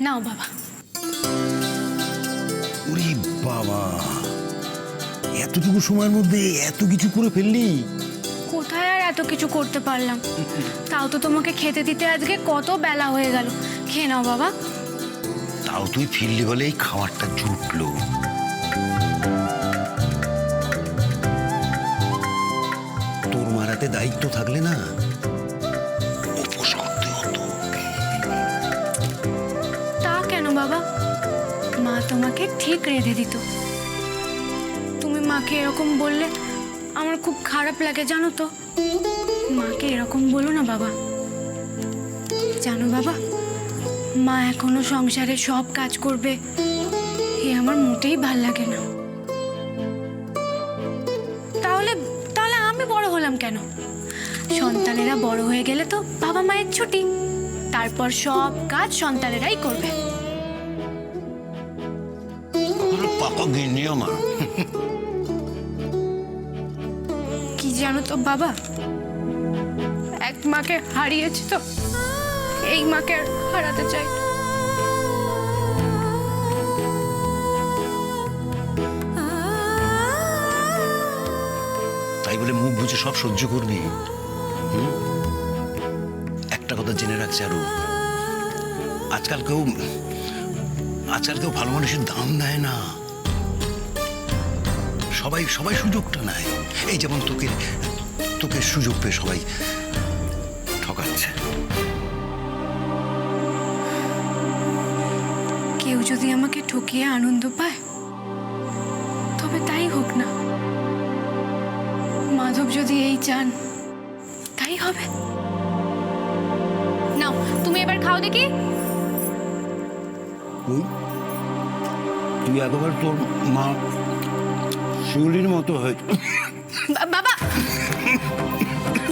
নাও বাবা। ওরে বাবা, এতটুকু সময়ের মধ্যে এত কিছু করে ফেললি? কোথায় আর এত কিছু করতে পারলাম, তাও তো তোমাকে খেতে দিতে আজকে কত বেলা হয়ে গেল। খেয়ে নাও বাবা। তাও তুই ফিরলি বলে এই খাবারটা জুটলো। তোর মারাতে দায়িত্ব থাকলে না উপোস করতে হতো। তা কেন বাবা, মা তোমাকে ঠিক রেঁধে দিত। তুমি মাকে এরকম বললে আমার খুব খারাপ লাগে জানো তো। মাকে এরকম বলো না বাবা। জানো বাবা, মা এখনো সংসারে সব কাজ করবে, এ আমার মোটেই ভাল লাগে না। তাহলে তাহলে আমি বড় হলাম কেন? সন্তানেরা বড় হয়ে গেলে তো বাবা মায়ের ছুটি, তারপর সব কাজ সন্তানেরাই করবে। পাপা গিন্নি আমার। কি জানো তো বাবা, এক মাকে হারিয়েছি তো, এই মাকে আর হারাতে চাই না। তাই বলে মুখ বুঝে সব সহ্য করবি? একটা কথা জেনে রাখছে আরো, আজকাল কেউ ভালো মানুষের দাম দেয় না। সবাই সবাই সুযোগটা নেয়। এই যেমন তোকে সুযোগ পেয়ে সবাই ঠকাচ্ছে। কেউ যদি আমাকে ঠকিয়ে আনন্দ পায় তবে তাই হোক না। মাধব যদি এই চান তাই হবে। নাও তুমি এবার খাও দেখি। তুই একবার তোর মা শিউলির মতো হয়। বাবা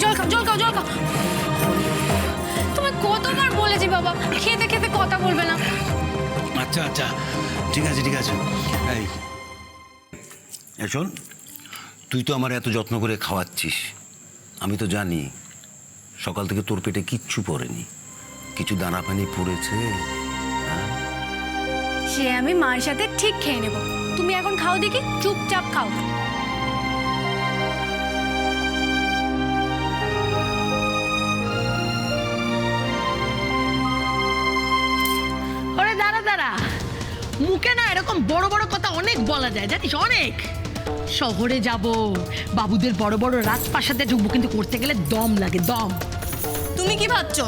জল খাও, জল খাও, জল খাও। তুমি কতবার বলেছি বাবা খেতে খেতে কথা বলবে না। আচ্ছা আচ্ছা, ঠিক আছে ঠিক আছে। এই শোন, তুই তো আমার এত যত্ন করে খাওয়াচ্ছিস, আমি তো জানি সকাল থেকে তোর পেটে কিচ্ছু পড়েনি, কিছু দানা পানি পড়েছে। সে আমি মার সাথে ঠিক খেয়ে নেব। তুমি এখন খাও দেখি, চুপচাপ খাও। ওরে দাঁড়া দাঁড়া, মুখে না এরকম বড় বড় কথা অনেক বলা যায় জানিস, অনেক। শহরে যাব, বাবুদের বড় বড় রাজপ্রাসাদে ঢুকবো, কিন্তু করতে গেলে দম লাগে, দম। তুমি কি ভাবছো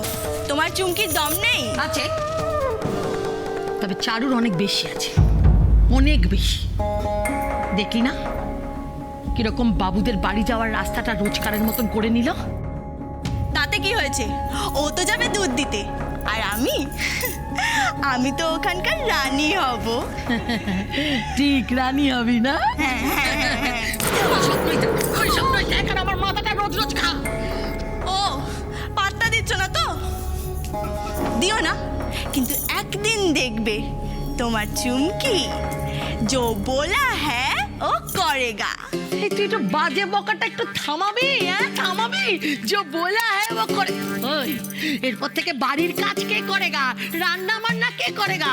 তোমার চুমকির দম নেই? আছে, তবে চারুর অনেক বেশি আছে, অনেক বেশি। দেখলি না কিরকম বাবুদের বাড়ি যাওয়ার রাস্তাটা রোজকারের মতন করে নিল। তাতে কি হয়েছে, ও তো যাবে দুধ দিতে, আর আমি তো ওখানকার রানী হব। ঠিক রানী হবি না? আমার মাথাটা রোজ রোজ খা। ও পাত্তা দিচ্ছ না তো, দিও না, কিন্তু একদিন দেখবে তোমার চুমকি जो बोला है ও করেগা। এই তুই একটু বাজে বকাটা একটু থামাবি? হ্যাঁ থামাবি? जो बोला है वो করে। ওই এরপর থেকে বাড়ির কাজ কে করেগা, রান্না বান্না কে করেগা?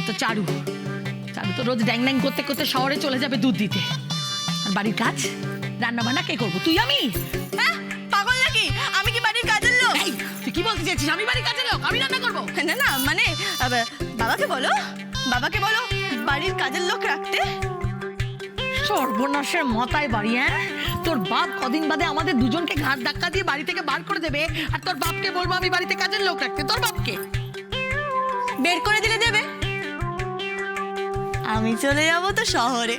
তো চারু তো রোজ ড্যাং ড্যাং করতে করতে শহরে চলে যাবে দুধ দিতে, আর বাড়ির কাজ রান্না বান্না কে করবো, তুই আমি? হ্যাঁ পাগল নাকি, আমি কি বাড়ির কাজের লোক? এই তুই কি বলতে চাইছিস, আমি বাড়ির কাজের লোক, আমি রান্না করবো? না না মানে বাবাকে বলো বাড়ির কাজের লোক রাখতে। সর্বনাশের মাথায় বাড়ি। হ্যাঁ তোর বাপ কদিন বাদে আমাদের দুজনকে ঘাট ধাক্কা দিয়ে বাড়ি থেকে বার করে দেবে, আর তোর বাপকে বলবো আমি বাড়িতে কাজের লোক রাখতে। তোর বাপকে বের করে দিলে দেবে, আমি চলে যাবো তো শহরে।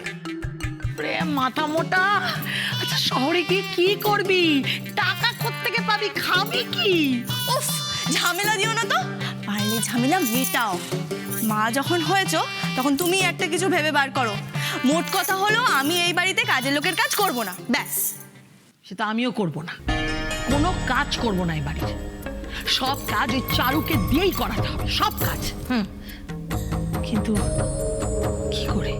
মাথা মোটা। আচ্ছা শহরে গিয়ে কি করবি, টাকা কোত্থেকে পাবি, খাবি কি? উফ ঝামেলা দিও না তো, পারলে ঝামেলা মেটাও। মা যখন হয়েছো তখন তুমি একটা কিছু ভেবে বার করো। মোট কথা হলো আমি এই বাড়িতে কাজের লোকের কাজ করব না, ব্যাস। সেটা আমিও করব না, কোনো কাজ করব না এই বাড়ির। সব কাজ ওই চারুকে দিয়েই করাতে হবে, সব কাজ। কিন্তু কি করে?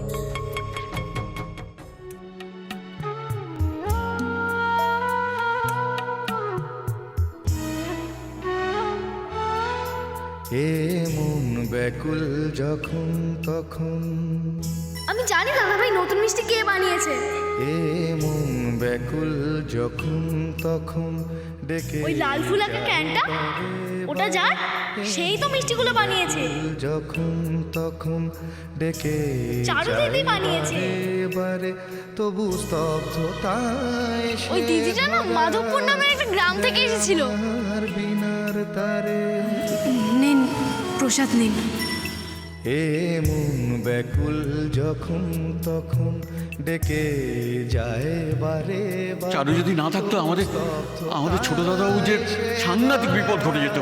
এ মন ব্যাকুল যখন তখন, আমি জানি দাদাভাই নতুন মিষ্টি কে বানিয়েছে। এ মন ব্যাকুল যখন তখন ডেকে ওই লাল ফুলাকা ক্যানটা, ওটা যার, সেই তো মিষ্টিগুলো বানিয়েছে। যখন তখন ডেকে চারু দিদি বানিয়েছে। এবারে তবু স্তব্ধতায় ওই দিদিটা না মাধবপুর নামের একটা গ্রাম থেকে এসেছিল। আর বিনার তারে নিন প্রসাদ নিন। এ মন ব্যাকুল যখন তখন ডেকে যায় বারে বারে। চারু যদি না থাকতো আমাদের ছোট দাদাবাবু যে সাংঘাতিক বিপদ ঘটে যেত।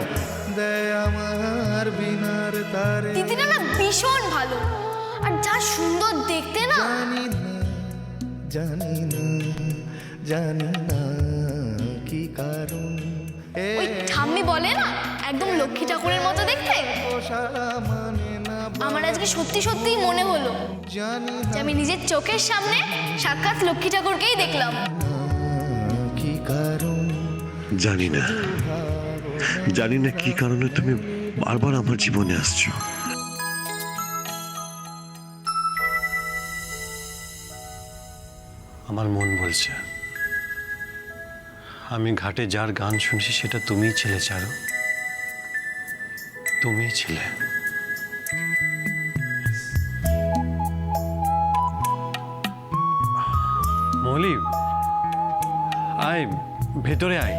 দেয় আমার বিনার তারে দিদিটা না ভীষণ ভালো, আর যা সুন্দর দেখতে না। জানি না জানি না কি কারণ এ ওই ঠাম্মি বলে না একদম লক্ষ্মী ঠাকুরের মতো দেখতে। সারা মানে না আমার আজকে সত্যি সত্যি মনে হলো জানি যে আমি নিজের চোখের সামনে সাক্ষাৎ লক্ষ্মী ঠাকুরকেই দেখলাম। না কি কারণ জানি না কি কারণে তুমি বারবার আমার জীবনে আসছো। আমার মন বলছে আমি ঘাটে যার গান শুনছি সেটা তুমিই ছিলে চারু, তুমিই ছিলে। মৌলি, আয় ভেতরে আয়।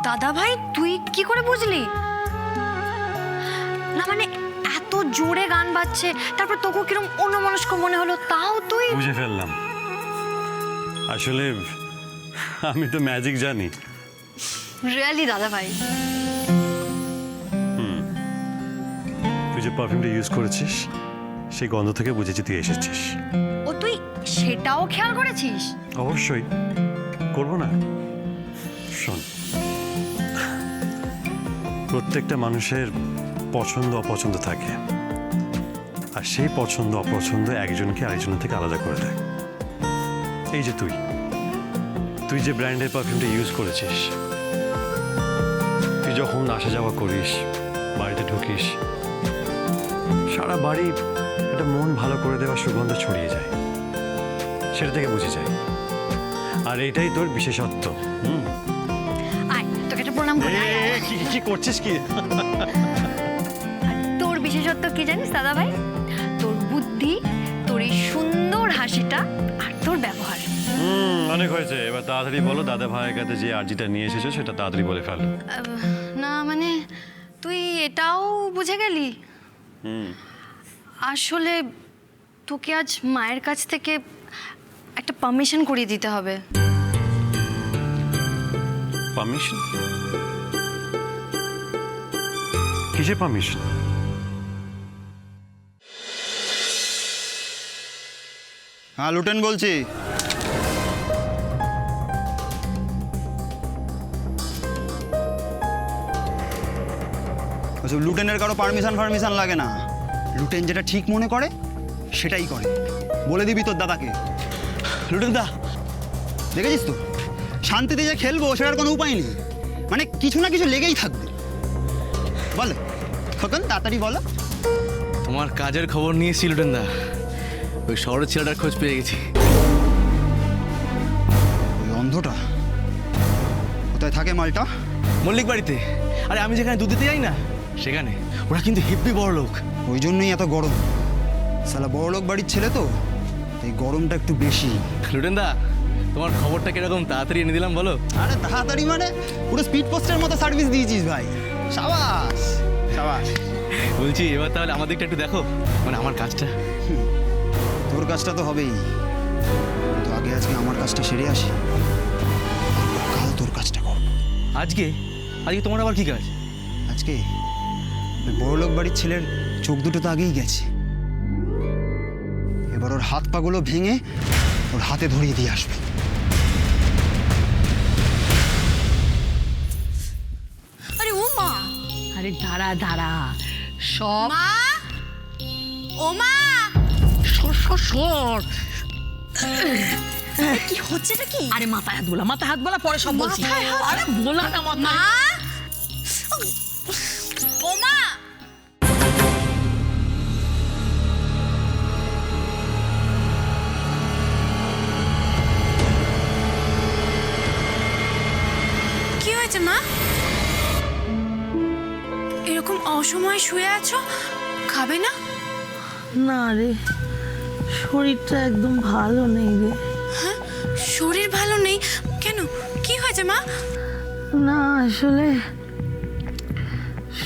দাদাভাই তুই কি করে বুঝলি? না মানে এত জোরে গান বাজছে, তারপর তোকে কিরম অন্যমনস্ক মনে হলো, তাও তুই? বুঝে ফেললাম, আসলে আমি তো ম্যাজিক জানি। রিয়েলি দাদাভাই? তুই যে পারফিউমটা ইউজ করেছিস সেই গন্ধ থেকে বুঝেছি তুই এসেছিস। ও তুই সেটাও খেয়াল করেছিস? অবশ্যই, করবো না? শোন, প্রত্যেকটা মানুষের পছন্দ অপছন্দ থাকে, আর সেই পছন্দ অপছন্দ একজনকে আরেকজনের থেকে আলাদা করে দেয়। এই যে তুই যে ব্র্যান্ডের পারফিউমটা ইউজ করেছিস, তুই যখন আসা যাওয়া করিস, বাড়িতে ঢুকিস, সারা বাড়ি একটা মন ভালো করে দেওয়ার সুগন্ধ ছড়িয়ে যায়, সেটা থেকে বুঝে যায়। আর এটাই তোর বিশেষত্ব। আয় তোকে একটা প্রণাম করি। কি করছিস কি? আর তোর বিশেষত্ব কি জানিস দাদাভাই? তোর বুদ্ধি, তোর এই সুন্দর হাসিটা, আর তোর ব্যবহার। অনেক হয়েছে, এবার তাড়াতাড়ি বলো দাদা ভাইয়ের কাছে যে আর্জিটা নিয়ে এসেছো সেটা তাড়াতাড়ি বলে ফেলো। না মানে তুই এটাও বুঝে গেলি? আসলে তোকে আজ মায়ের কাছ থেকে একটা পারমিশন করিয়ে দিতে হবে। পারমিশন? কিসের পারমিশন? হ্যাঁ লুটেন বলছি। ওসব লুটেনের কারো পারমিশন লাগে না। লুটেন যেটা ঠিক মনে করে সেটাই করে। বলে দিবি তোর দাদাকে। লুটেন দা দেখেছিস তো, শান্তিতে যে খেলবো সেটার কোনো উপায় নেই, মানে কিছু না কিছু লেগেই থাকবে। বলো খোকন, তাড়াতাড়ি বলো। তোমার কাজের খবর নিয়েছি লুটেন দা, ওই শহরের ছেলেটার খোঁজ পেয়ে গেছি। ওই অন্ধটা কোথায় থাকে মালটা? মল্লিক বাড়িতে। আরে আমি যেখানে দুধ দিতে যাই না সেখানে। ওরা কিন্তু হেব্বি বড় লোক। ওই জন্যই এত গরম। শালা বড়লোক বাড়ির ছেলে তো, এই গরমটা একটু বেশি। লুটেন দা তোমার খবরটা কিরকম তাড়াতাড়ি এনে দিলাম বলো। আরে তাড়াতাড়ি মানে পুরো স্পিড পোস্টের মতো সার্ভিস দিয়েছিস ভাই। সাবাস সাবাস। বলছি এবার তাহলে আমার দিকটা একটু দেখো, মানে আমার কাজটা। তোর কাজটা তো হবেই, তো আগে আজকে আমার কাজটা সেরে আসি, কাল তোর কাজটা কর। আজকে তোমার আবার কি কাজ? আজকে ওই বড়লোক বাড়ির ছেলের চোখ দুটো তো আগেই গেছে, এবার ওর হাত পাগুলো ভেঙে ওর হাতে ধরিয়ে দিয়ে আসবে। আরে ও মা! আরে দাঁড়া দাঁড়া, সব মা! ও মা! সর সর সর। কি হচ্ছেটা কি? আরে মাথায় হাত বলা পরে সব বলছি। মাথায় হাত? আরে বলা না মাথায়। ও মা! কি হয়েছে মা? এরকম অসময়ে শুয়ে আছো, খাবে না? না রে, শরীরটা একদম ভালো নেই রে। হ্যাঁ, শরীর ভালো নেই কেন? কি হয়েছে মা? না আসলে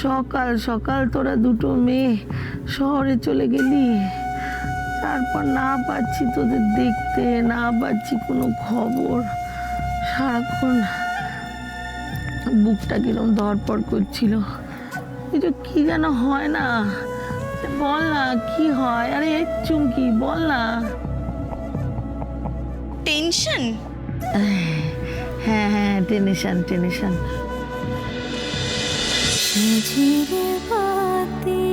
সকাল সকাল তোরা দুটো মেয়ে শহরে চলে গেলি, তারপর না পাচ্ছি তোদের দেখতে, না পাচ্ছি কোনো খবর। সারাক্ষণ বুকটা কিরম ধড়পড় করছিল। কিছু কি যেন হয় না, বল না কি হয়? আরে চুমকি বল না। টেনশন? হ্যাঁ হ্যাঁ, টেনশন। ঝিরে বাতি